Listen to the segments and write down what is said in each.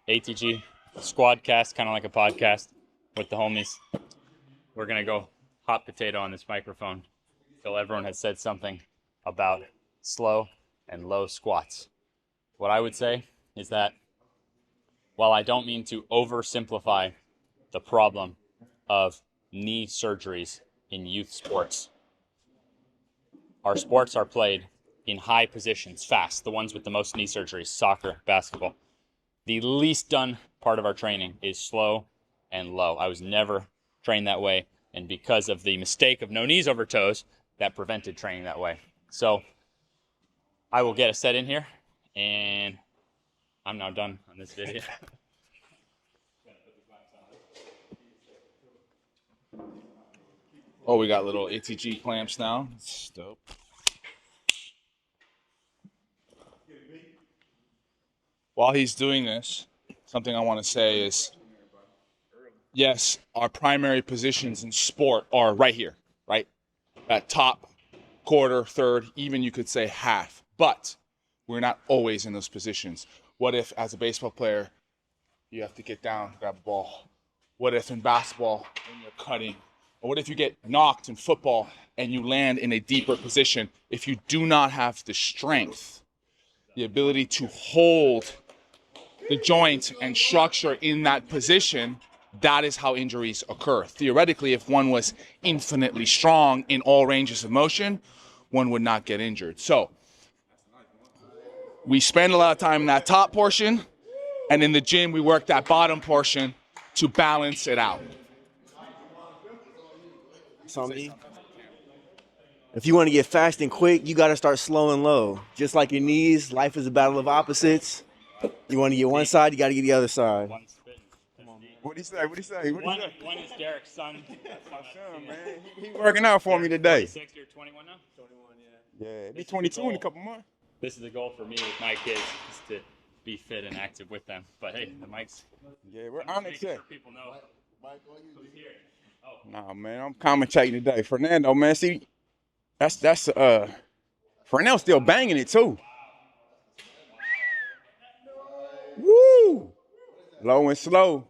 ATG Squadcast, kind of like a podcast with the homies. We're going to go hot potato on this microphone until everyone has said something about slow and low squats. What I would say is that while I don't mean to oversimplify the problem of knee surgeries in youth sports, our sports are played in high positions, fast, the ones with the most knee surgeries, soccer, basketball. The least done part of our training is slow and low. I was never trained that way, and because of the mistake of no knees over toes, that prevented training that way. So I will get a set in here, and I'm now done on this video. Oh, we got little ATG clamps now. That's dope. While he's doing this, something I want to say is, yes, our primary positions in sport are right here, right? At top, quarter, third, even you could say half. But we're not always in those positions. What if, as a baseball player, you have to get down, grab a ball? What if in basketball, when you're cutting? Or what if you get knocked in football and you land in a deeper position? If you do not have the strength, the ability to hold the joint and structure in that position, that is how injuries occur. Theoretically, if one was infinitely strong in all ranges of motion, one would not get injured. So we spend a lot of time in that top portion, and in the gym, we work that bottom portion to balance it out. If you want to get fast and quick, you got to start slow and low. Just like your knees, life is a battle of opposites. You want to get one side, you got to get the other side. What'd he say? One is Derek's son. My son, man. He working out for me today. 26, you're 21 now? 21, Yeah, be 22 in a couple months. This is the goal for me with my kids, is to be fit and active with them. But hey, the mic's... Yeah, we're on it. Making sure people know who's here. Oh. Nah, man, I'm commentating today. Fernando, man, see, that's Fernando's still banging it too. Woo! Low and slow.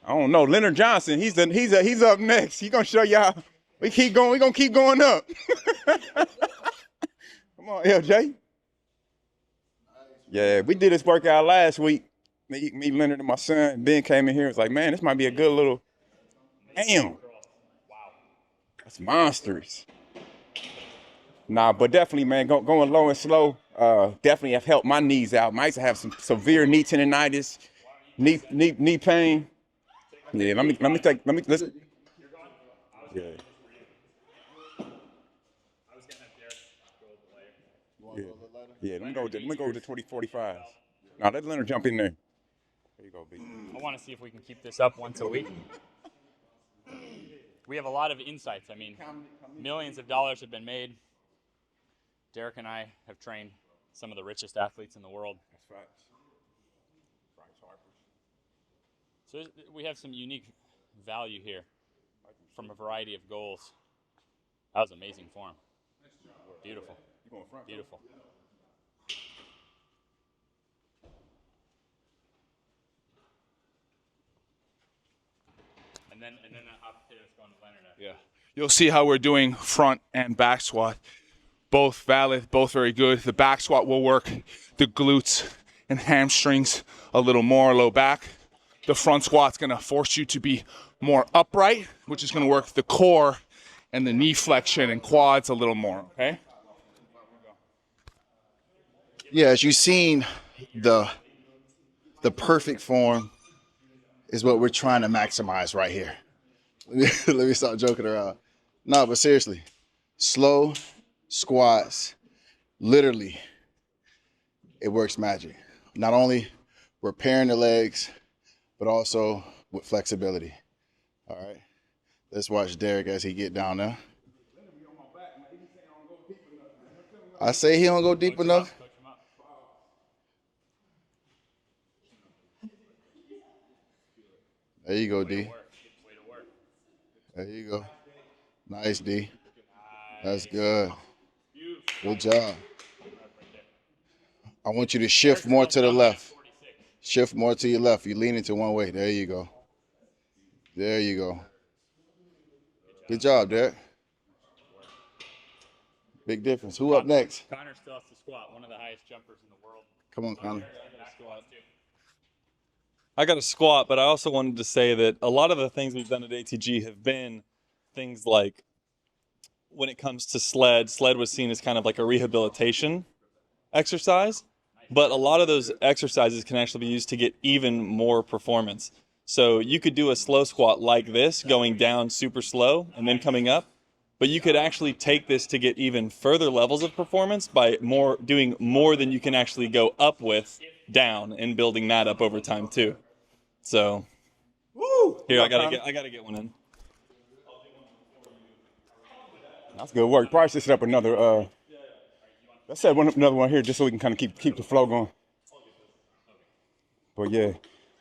I don't know. Leonard Johnson, he's up next. He gonna show y'all. We keep going. We gonna keep going up. Come on, LJ. Yeah, we did this workout last week. Me, Leonard, and my son. Ben came in here. Was like, man, this might be a good little. Damn. That's monsters. Nah, but definitely, man, going low and slow. Definitely have helped my knees out. I used to have some severe knee tendonitis, knee pain. Yeah, let's. Yeah. Yeah, let me go with the 2045. Now let Leonard jump in there. There you go, B. I want to see if we can keep this up once a week. We have a lot of insights. I mean, millions of dollars have been made. Derek and I have trained some of the richest athletes in the world. That's facts. So we have some unique value here from a variety of goals. That was amazing form. Beautiful. Beautiful. And then the hot potatoes going to Leonard after. Yeah. You'll see how we're doing front and back squat. Both valid, both very good. The back squat will work the glutes and hamstrings a little more, low back. The front squat's gonna force you to be more upright, which is gonna work the core and the knee flexion and quads a little more, okay? Yeah, as you've seen, the perfect form is what we're trying to maximize right here. Let me stop joking around. No, but seriously, slow squats, literally, it works magic. Not only repairing the legs, but also with flexibility. All right, let's watch Derek as he get down there. I say he don't go deep enough. There you go, D. There you go. Nice, D. That's good. Good job. I want you to shift more to the left. Shift more to your left. You lean into one way. There you go. There you go. Good job, Derek. Big difference. Who up next? Connor still has to squat, one of the highest jumpers in the world. Come on, Connor. I got a squat, but I also wanted to say that a lot of the things we've done at ATG have been things like when it comes to sled was seen as kind of like a rehabilitation exercise, but a lot of those exercises can actually be used to get even more performance. So you could do a slow squat like this, going down super slow and then coming up, but you could actually take this to get even further levels of performance by doing more than you can actually go up with down and building that up over time too. So here, I gotta get one in. That's good work. Probably should set up another. Let's set another one here just so we can kind of keep the flow going. But yeah,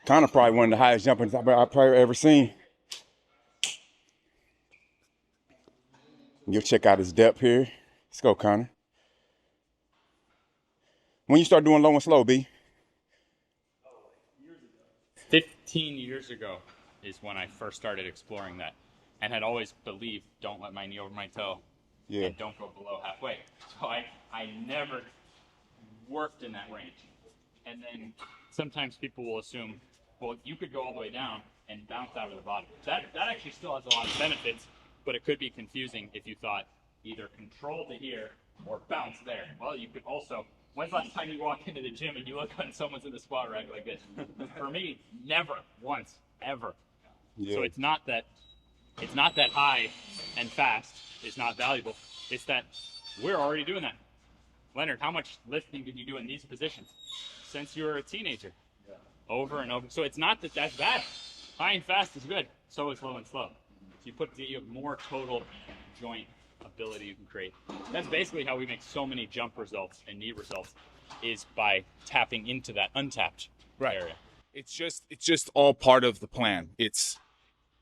Connor probably one of the highest jumpers I've probably ever seen. You'll check out his depth here. Let's go, Connor. When you start doing low and slow, B? 15 years ago is when I first started exploring that, and had always believed, don't let my knee over my toe, and don't go below halfway. So I never worked in that range. And then sometimes people will assume, well, you could go all the way down and bounce out of the bottom. That actually still has a lot of benefits, but it could be confusing if you thought either control to here or bounce there. Well, you could also, when's the last time you walk into the gym and you look and someone's in the squat rack like this? For me, never, once, ever. So it's not that high and fast is not valuable. It's that we're already doing that. Leonard, how much lifting did you do in these positions since you were a teenager? Over and over. So it's not that that's bad. High and fast is good. So is low and slow. So you have more total joint ability you can create. That's basically how we make so many jump results and knee results, is by tapping into that untapped area. It's just all part of the plan. It's,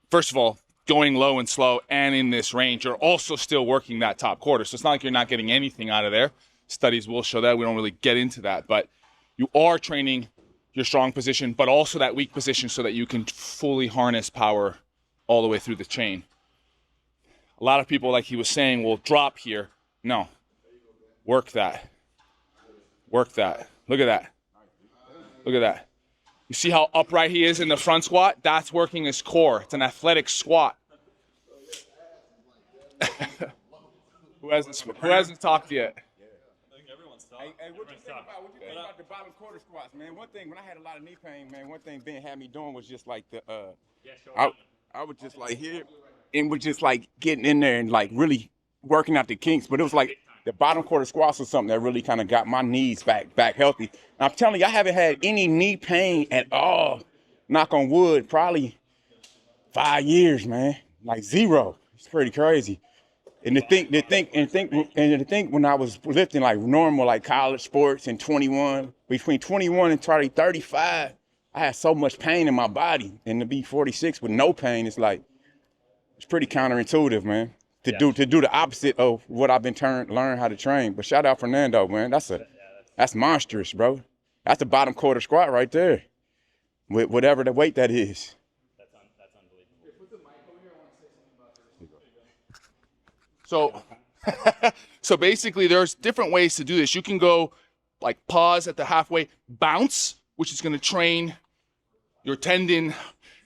first of all, going low and slow and in this range, you're also still working that top quarter. So it's not like you're not getting anything out of there. Studies will show that. We don't really get into that, but you are training your strong position, but also that weak position so that you can fully harness power all the way through the chain. A lot of people, like he was saying, will drop here. No. Work that. Work that. Look at that. Look at that. You see how upright he is in the front squat? That's working his core. It's an athletic squat. Who hasn't talked yet? I think everyone's talked. Hey, what you think about the bottom quarter squats, man? One thing, when I had a lot of knee pain, man, one thing Ben had me doing was just like I would just like here and was just like getting in there and like really working out the kinks. But it was like the bottom quarter squats was something that really kind of got my knees back healthy. And I'm telling you, I haven't had any knee pain at all. Knock on wood, probably 5 years, man. Like zero. It's pretty crazy. And to think when I was lifting like normal, like college sports and between 21 and probably 35, I had so much pain in my body. And to be 46 with no pain, it's pretty counterintuitive, man. To do the opposite of what I've been learn how to train. But shout out Fernando, man. That's monstrous, bro. That's the bottom quarter squat right there. With whatever the weight that is. That's unbelievable. So basically there's different ways to do this. You can go like pause at the halfway, bounce, which is going to train your tendon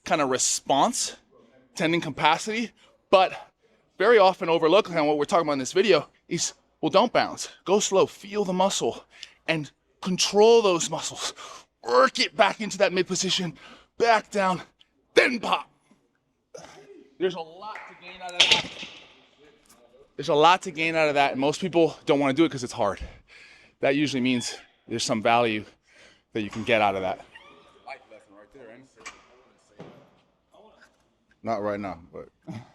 kind of response, tendon capacity, but very often overlooked, and what we're talking about in this video is, well, don't bounce. Go slow, feel the muscle, and control those muscles. Work it back into that mid position, back down, then pop. There's a lot to gain out of that. There's a lot to gain out of that, and most people don't want to do it because it's hard. That usually means there's some value that you can get out of that. Life lesson right there, ain't it? Not right now, but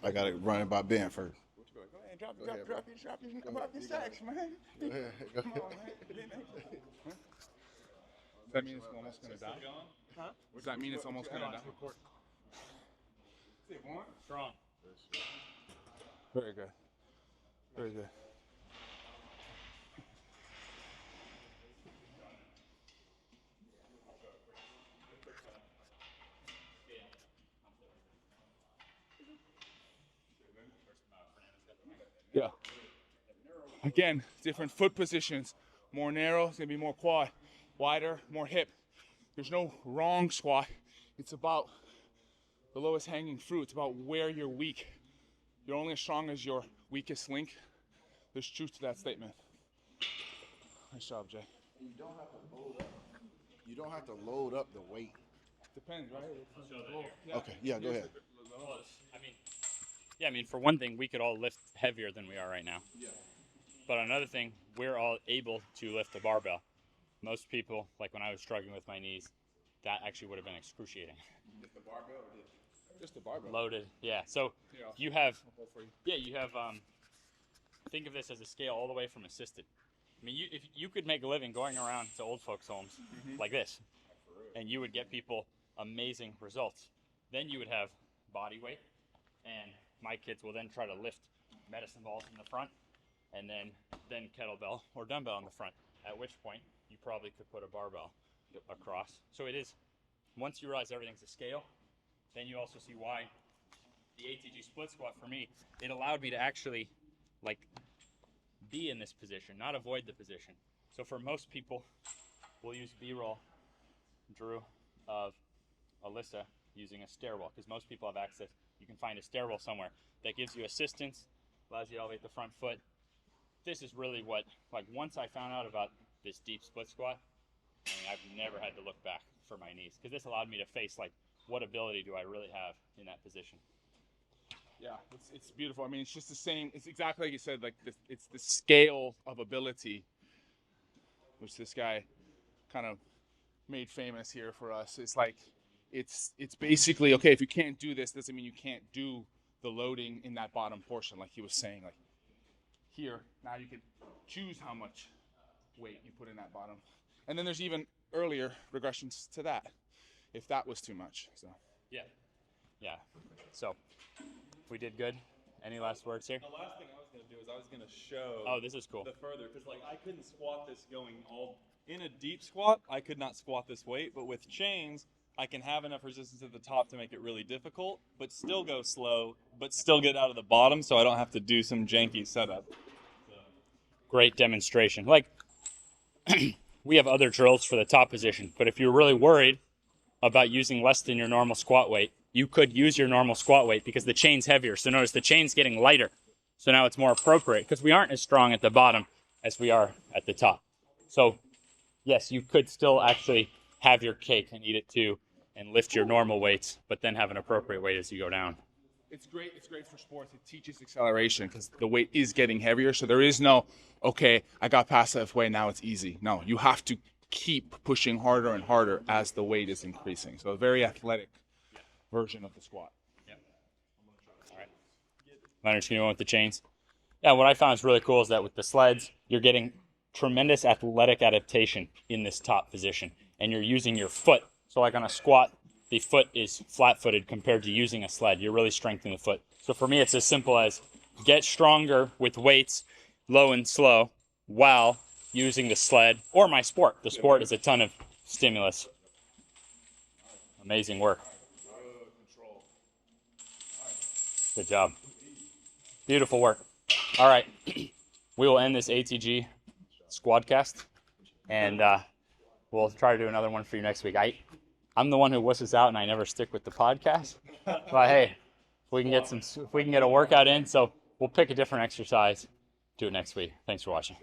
I got to run it by Ben first. Go ahead, drop your sacks, man. Go ahead. Does that mean it's almost going to die? Huh? Does that mean it's almost going to die? Strong. Very good. Very good. again, different foot positions. More narrow, it's gonna be more quad. Wider, more hip. There's no wrong squat. It's about the lowest hanging fruit. It's about where you're weak. You're only as strong as your weakest link. There's truth to that statement. Nice job, Jay. You don't have to load up. You don't have to load up the weight. Depends, right? Okay, yeah, go ahead. I mean, for one thing, we could all lift heavier than we are right now. Yeah. But another thing, we're all able to lift a barbell. Most people, like when I was struggling with my knees, that actually would have been excruciating. Just the barbell or just the barbell? Loaded, yeah. So Yeah. you have, I'll for you. yeah, you have. Think of this as a scale all the way from assisted. I mean, if you could make a living going around to old folks' homes like this, and you would get people amazing results. Then you would have body weight, and my kids will then try to lift medicine balls in the front, and then kettlebell or dumbbell in the front. At which point you probably could put a barbell across. So it is. Once you realize everything's a scale, then you also see why the ATG split squat for me, it allowed me to actually like be in this position, not avoid the position. So for most people, we'll use B-roll, Drew, of Alyssa using a stairwell, because most people have access. You can find a stairwell somewhere that gives you assistance, allows you to elevate the front foot. This is really what, like once I found out about this deep split squat, I mean, I've never had to look back for my knees, because this allowed me to face like, what ability do I really have in that position? Yeah, it's beautiful. I mean, it's just the same. It's exactly like you said. Like it's the scale of ability, which this guy kind of made famous here for us. It's like it's basically okay. If you can't do this, doesn't mean you can't do the loading in that bottom portion, like he was saying. Like here, now you can choose how much weight you put in that bottom, and then there's even earlier regressions to that, if that was too much. So Yeah. So we did good. Any last words here? The last thing I was going to do is I was going to show Oh, this is cool. the further, because like I couldn't squat this going all in a deep squat. I could not squat this weight, but with chains, I can have enough resistance at the top to make it really difficult, but still go slow, but still get out of the bottom, so I don't have to do some janky setup. Great demonstration. Like we have other drills for the top position, but if you're really worried about using less than your normal squat weight, you could use your normal squat weight because the chain's heavier. So notice the chain's getting lighter. So now it's more appropriate because we aren't as strong at the bottom as we are at the top. So yes, you could still actually have your cake and eat it too and lift your normal weights, but then have an appropriate weight as you go down. it's great. It's great for sports. It teaches acceleration because the weight is getting heavier. So there is no, okay, I got past halfway, now it's easy. No, you have to keep pushing harder and harder as the weight is increasing. So a very athletic version of the squat. All right. Leonard's going to go with the chains. Yeah, what I found is really cool is that with the sleds, you're getting tremendous athletic adaptation in this top position, and you're using your foot. So like on a squat, the foot is flat-footed compared to using a sled. You're really strengthening the foot. So for me, it's as simple as get stronger with weights, low and slow, while using the sled or my sport. The sport is a ton of stimulus. Amazing work. Good job. Beautiful work. All right. We will end this ATG Squadcast, and we'll try to do another one for you next week. I'm the one who wusses out, and I never stick with the podcast. But hey, if we can get a workout in, so we'll pick a different exercise, do it next week. Thanks for watching.